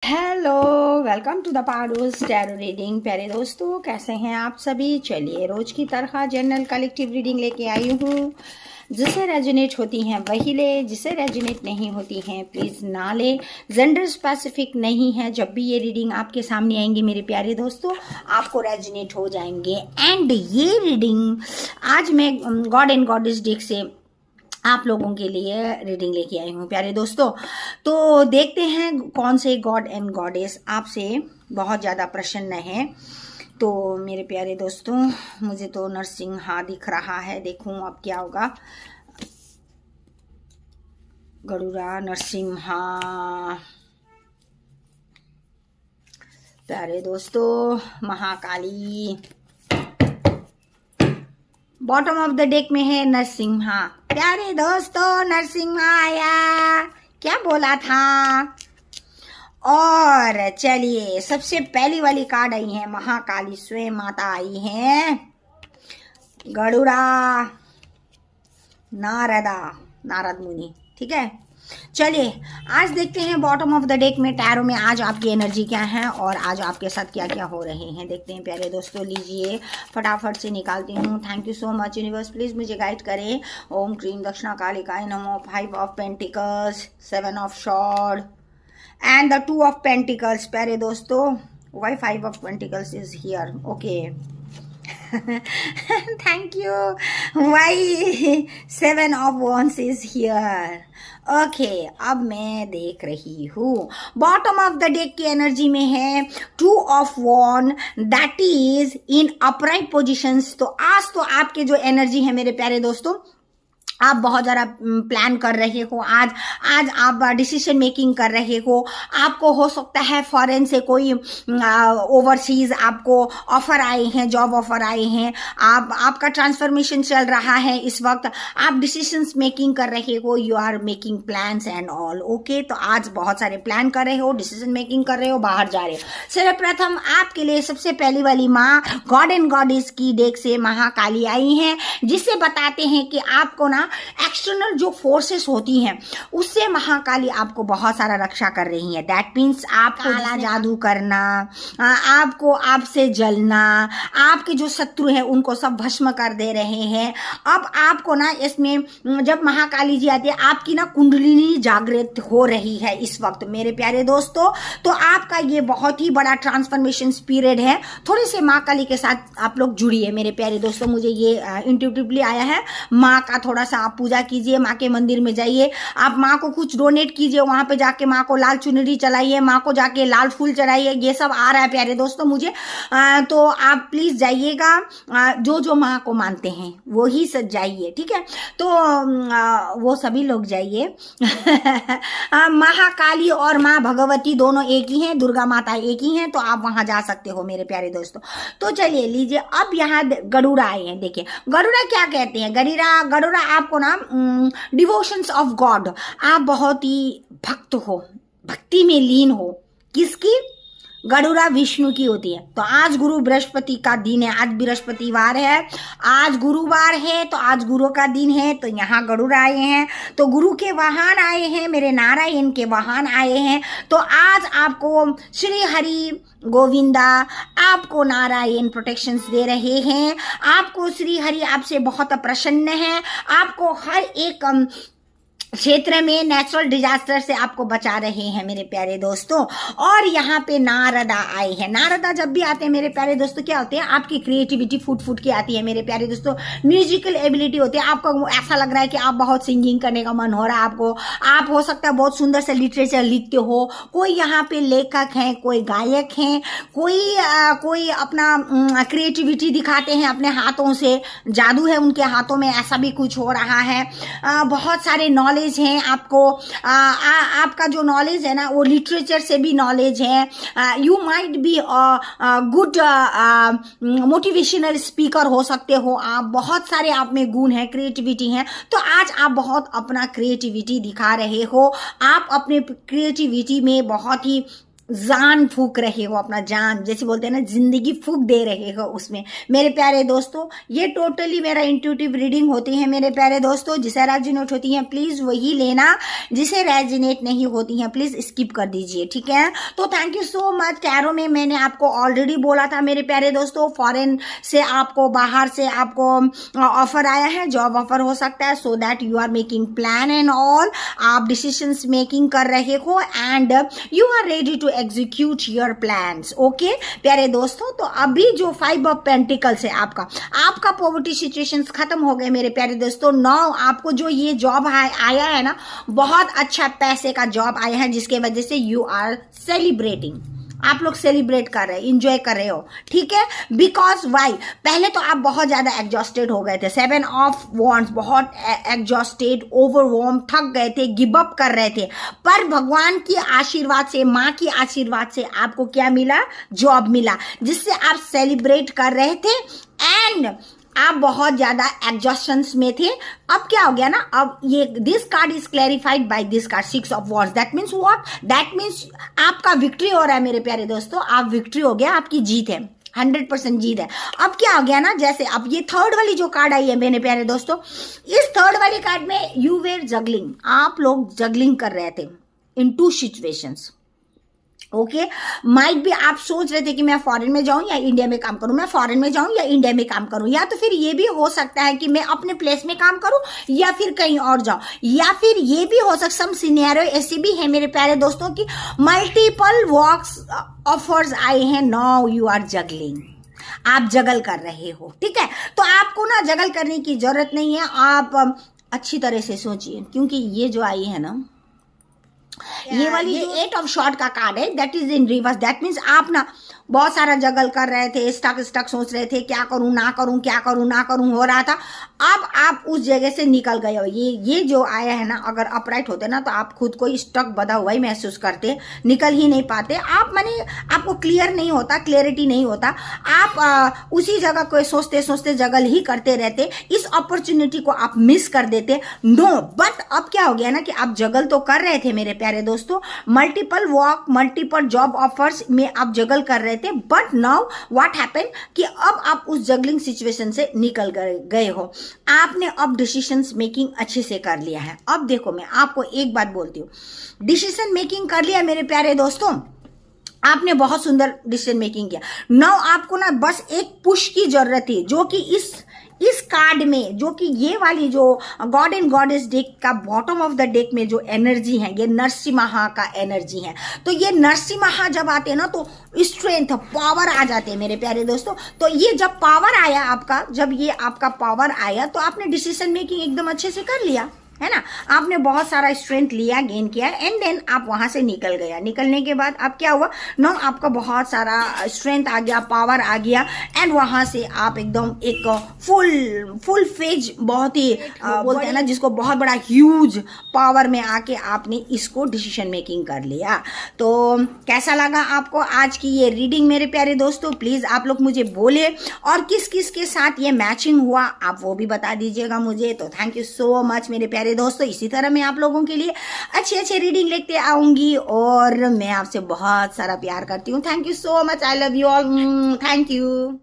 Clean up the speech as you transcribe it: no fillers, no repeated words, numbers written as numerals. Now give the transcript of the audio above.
Hello, welcome to the Paru's tarot reading. प्यारे दोस्तों, कैसे हैं आप सभी। चलिए, रोज की तरह जनरल कलेक्टिव रीडिंग लेके आई हूँ। जिसे रेजोनेट होती हैं वही ले, जिसे रेजोनेट नहीं होती हैं प्लीज़ ना ले। जेंडर स्पेसिफिक नहीं है। जब भी ये रीडिंग आपके सामने आएंगी मेरे प्यारे दोस्तों, आपको रेजोनेट हो जाएंगे। एंड ये रीडिंग आज मैं गॉड एंड गॉडेस डेक से आप लोगों के लिए रीडिंग लेके आई हूँ प्यारे दोस्तों। तो देखते हैं कौन से गॉड एंड गॉडेस आपसे बहुत ज़्यादा प्रसन्न है। तो मेरे प्यारे दोस्तों, मुझे तो नरसिंहा दिख रहा है। देखूं अब क्या होगा। गरुड़ा, नरसिंहा। प्यारे दोस्तों, Mahakali. Bottom of the deck में है नरसिंहा। प्यारे दोस्तों, नरसिंहा आया। क्या बोला था। और चलिए, सबसे पहली वाली कार्ड आई है महाकाली स्वयं माता आई है। गरुड़ा, नारद मुनि। ठीक है, चलिए आज देखते हैं बॉटम ऑफ द डेक में टैरो में आज आपकी एनर्जी क्या है और आज आपके साथ क्या क्या हो रहे हैं। देखते हैं प्यारे दोस्तों। लीजिए, फटाफट से निकालती हूँ। Thank you so much universe, please मुझे गाइड करें। ओम क्रीम दक्षिणा कालिकाय नमो। 5 of pentacles, 7 of swords and the 2 of pentacles. प्यारे दोस्तों, why 5 of pentacles is here. Okay, thank you. Why 7 of wands is here. Okay, अब मैं देख रही हूँ बॉटम ऑफ द डेक की एनर्जी में है 2 of wand, that is in upright positions. तो आज तो आपके जो एनर्जी है मेरे प्यारे दोस्तों, आप बहुत ज़्यादा प्लान कर रहे हो। आज आप डिसीजन मेकिंग कर रहे हो। आपको हो सकता है फॉरेन से कोई ओवरसीज आपको ऑफर आए हैं, जॉब ऑफर आए हैं। आपका ट्रांसफॉर्मेशन चल रहा है इस वक्त। आप डिसीजंस मेकिंग कर रहे हो। You are making plans and all. Okay, तो आज बहुत सारे प्लान कर रहे हो, डिसीजन मेकिंग कर रहे हो, बाहर जा रहे हो। सर्वप्रथम आपके लिए सबसे पहली वाली माँ गॉड एंड गॉडेस की डेक से महाकाली आई हैं, जिससे बताते हैं कि आपको ना एक्सटर्नल जो फोर्सेस होती हैं उससे महाकाली आपको बहुत सारा रक्षा कर रही है। दैट मीन्स आपको काला जादू करना, आपको आपसे जलना, आपके जो शत्रु हैं उनको सब भस्म कर दे रहे हैं। अब आपको ना इसमें जब महाकाली जी आती है, आपकी ना कुंडलिनी जागृत हो रही है इस वक्त मेरे प्यारे दोस्तों। तो आपका ये बहुत ही बड़ा ट्रांसफॉर्मेशन पीरियड है। थोड़े से माँ काली के साथ आप लोग जुड़िए मेरे प्यारे दोस्तों। मुझे ये इंट्यूटिवली आया है। माँ का थोड़ा सा आप पूजा कीजिए, माँ के मंदिर में जाइए, आप माँ को कुछ डोनेट कीजिए, वहां पे जाके माँ को लाल चुनरी चढ़ाइए, माँ को जाके लाल फूल चढ़ाइए। ये सब आ रहा है प्यारे दोस्तों मुझे। तो आप प्लीज जाइएगा। जो माँ को मानते हैं वो ही सच जाइए, ठीक है। तो वो सभी लोग जाइए। महाकाली और माँ भगवती दोनों एक ही हैं, दुर्गा माता एक ही हैं, तो आप वहां जा सकते हो मेरे प्यारे दोस्तों। तो चलिए लीजिए, अब यहाँ गरुड़ा आए हैं। देखिए गरुड़ा क्या कहते हैं। गरुड़ा आपको ना डिवोशंस ऑफ गॉड, आप बहुत ही भक्त हो, भक्ति में लीन हो। किसकी? गरुड़ा विष्णु की होती है। तो आज गुरु बृहस्पति का दिन है, आज बृहस्पतिवार है, आज गुरुवार है, तो आज गुरु का दिन है। तो यहाँ गरुड़ आए हैं, तो गुरु के वाहन आए हैं, मेरे नारायण के वाहन आए हैं। तो आज आपको श्री हरि गोविंदा, आपको नारायण प्रोटेक्शंस दे रहे हैं। आपको श्री हरि आपसे बहुत प्रसन्न है। आपको हर एक क्षेत्र में नेचुरल डिजास्टर से आपको बचा रहे हैं मेरे प्यारे दोस्तों। और यहाँ पे नारदा आए हैं। नारदा जब भी आते हैं मेरे प्यारे दोस्तों, क्या होते हैं, आपकी क्रिएटिविटी फूट के आती है मेरे प्यारे दोस्तों। म्यूजिकल एबिलिटी होती है। आपको ऐसा लग रहा है कि आप बहुत सिंगिंग करने का मन हो रहा है आपको। आप हो सकता है बहुत सुंदर से लिटरेचर लिखते हो। कोई यहाँ पे लेखक हैं, कोई गायक हैं, कोई अपना क्रिएटिविटी दिखाते हैं अपने हाथों से, जादू है उनके हाथों में, ऐसा भी कुछ हो रहा है। बहुत सारे नॉलेज हैं आपको। आपका जो नॉलेज है ना वो लिटरेचर से भी नॉलेज है। You might be good motivational speaker हो सकते हो आप। बहुत सारे आप में गुण है, क्रिएटिविटी है। तो आज आप बहुत अपना क्रिएटिविटी दिखा रहे हो। आप अपने क्रिएटिविटी में बहुत ही जान फूक रहे हो, अपना जान जैसे बोलते हैं ना, जिंदगी फूक दे रहे हो उसमें। मेरे प्यारे दोस्तों, ये टोटली मेरा इंट्यूटिव रीडिंग होती है मेरे प्यारे दोस्तों। जिसे रेजिनेट होती हैं प्लीज वही लेना, जिसे रेजिनेट नहीं होती हैं प्लीज स्किप कर दीजिए, ठीक है। तो thank you so much. Tarot में मैंने आपको ऑलरेडी बोला था मेरे प्यारे दोस्तों, फॉरेन से आपको, बाहर से आपको ऑफर आया है, जॉब ऑफर हो सकता है, so that you are making plan and all, आप डिसीजंस मेकिंग कर रहे हो and you are ready to execute your plans. Okay प्यारे दोस्तों, तो अभी जो 5 ऑफ पेंटिकल्स है आपका पॉवर्टी सिचुएशंस खत्म हो गए मेरे प्यारे दोस्तों। नाउ आपको जो ये जॉब आया है ना, बहुत अच्छा पैसे का जॉब आया है, जिसके वजह से यू आर सेलिब्रेटिंग, आप लोग सेलिब्रेट कर रहे हैं, इंजॉय कर रहे हो, ठीक है। बिकॉज वाई, पहले तो आप बहुत ज्यादा एग्जॉस्टेड हो गए थे, 7 ऑफ वॉन्ड्स, बहुत एग्जॉस्टेड, ओवरवॉर्म, थक गए थे, गिव अप कर रहे थे, पर भगवान की आशीर्वाद से, माँ की आशीर्वाद से आपको क्या मिला, जॉब मिला, जिससे आप सेलिब्रेट कर रहे थे एंड आप बहुत ज्यादा एग्जॉस्शंस में थे। अब क्या हो गया ना, अब ये this card is clarified by this card 6 of wands. That means what, that means आपका विक्ट्री हो रहा है मेरे प्यारे दोस्तों, आप विक्ट्री हो गया, आपकी जीत है, 100% जीत है। अब क्या हो गया ना, जैसे अब ये थर्ड वाली जो कार्ड आई है मेरे प्यारे दोस्तों, इस थर्ड वाली कार्ड में यू वेर जगलिंग, आप लोग जगलिंग कर रहे थे इन 2 सिचुएशंस। ओके, माइट भी आप सोच रहे थे कि मैं फॉरेन में जाऊं या इंडिया में काम करूं, मैं फॉरेन में जाऊं या इंडिया में काम करूं, या तो फिर ये भी हो सकता है कि मैं अपने प्लेस में काम करूं या फिर कहीं और जाऊं, या फिर ये भी हो सकता, सम सिनेरियो ऐसी भी है मेरे प्यारे दोस्तों की मल्टीपल वर्क्स ऑफर्स आए हैं। नाउ यू आर जगलिंग, आप जगल कर रहे हो, ठीक है। तो आपको ना जगल करने की जरूरत नहीं है, आप अच्छी तरह से सोचिए, क्योंकि ये जो आई है ना, ये वाली जो 8 ऑफ शॉर्ट का कार्ड है, that is in reverse. That means आप ना बहुत सारा जगल कर रहे थे, स्टक सोच रहे थे, क्या करूं ना करूं, क्या करूं ना करूं हो रहा था। अब आप उस जगह से निकल गए हो। ये जो आया है ना, अगर अपराइट होते ना तो आप खुद को स्टक बधा हुआ ही महसूस करते, निकल ही नहीं पाते आप, माने आपको क्लियर नहीं होता, क्लियरिटी नहीं होता, आप उसी जगह को सोचते सोचते जगल ही करते रहते, इस अपॉर्चुनिटी को आप मिस कर देते। नो, बट अब क्या हो गया ना कि आप जगल तो कर रहे थे मेरे प्यारे दोस्तों, multiple work, multiple job offers में आप जगल कर रहे थे, बट नाउ व्हाट हैपन कि अब आप उस जगलिंग सिचुएशन से निकल गए हो, आपने अब डिसीजन मेकिंग अच्छे से कर लिया है। अब देखो, मैं आपको एक बात बोलती हूँ, डिसीजन मेकिंग कर लिया मेरे प्यारे दोस्तों, आपने बहुत सुंदर डिसीजन मेकिंग किया। नाउ आपको ना बस एक पुश की जरूरत है, जो कि इस कार्ड में, जो कि ये वाली जो गॉड एंड गॉडेस डेक का बॉटम ऑफ द डेक में जो एनर्जी है, ये नरसिम्हा का एनर्जी है। तो ये नरसिम्हा जब आते हैं ना तो स्ट्रेंथ, पावर आ जाते हैं मेरे प्यारे दोस्तों। तो ये जब पावर आया आपका, जब ये आपका पावर आया तो आपने डिसीजन मेकिंग एकदम अच्छे से कर लिया, है ना। आपने बहुत सारा स्ट्रेंथ लिया, गेन किया एंड देन आप वहां से निकल गया। निकलने के बाद अब क्या हुआ ना, आपका बहुत सारा स्ट्रेंथ आ गया, पावर आ गया एंड वहां से आप एकदम एक फुल फेज, बहुत ही बोलते हैं ना जिसको, बहुत बड़ा ह्यूज पावर में आके आपने इसको डिसीजन मेकिंग कर लिया। तो कैसा लगा आपको आज की ये रीडिंग मेरे प्यारे दोस्तों, प्लीज आप लोग मुझे बोले, और किस किस के साथ ये मैचिंग हुआ आप वो भी बता दीजिएगा मुझे। तो थैंक यू सो मच मेरे प्यारे दोस्तों, इसी तरह मैं आप लोगों के लिए अच्छे रीडिंग लेते आऊंगी और मैं आपसे बहुत सारा प्यार करती हूँ। Thank you so much, I love you all, thank you.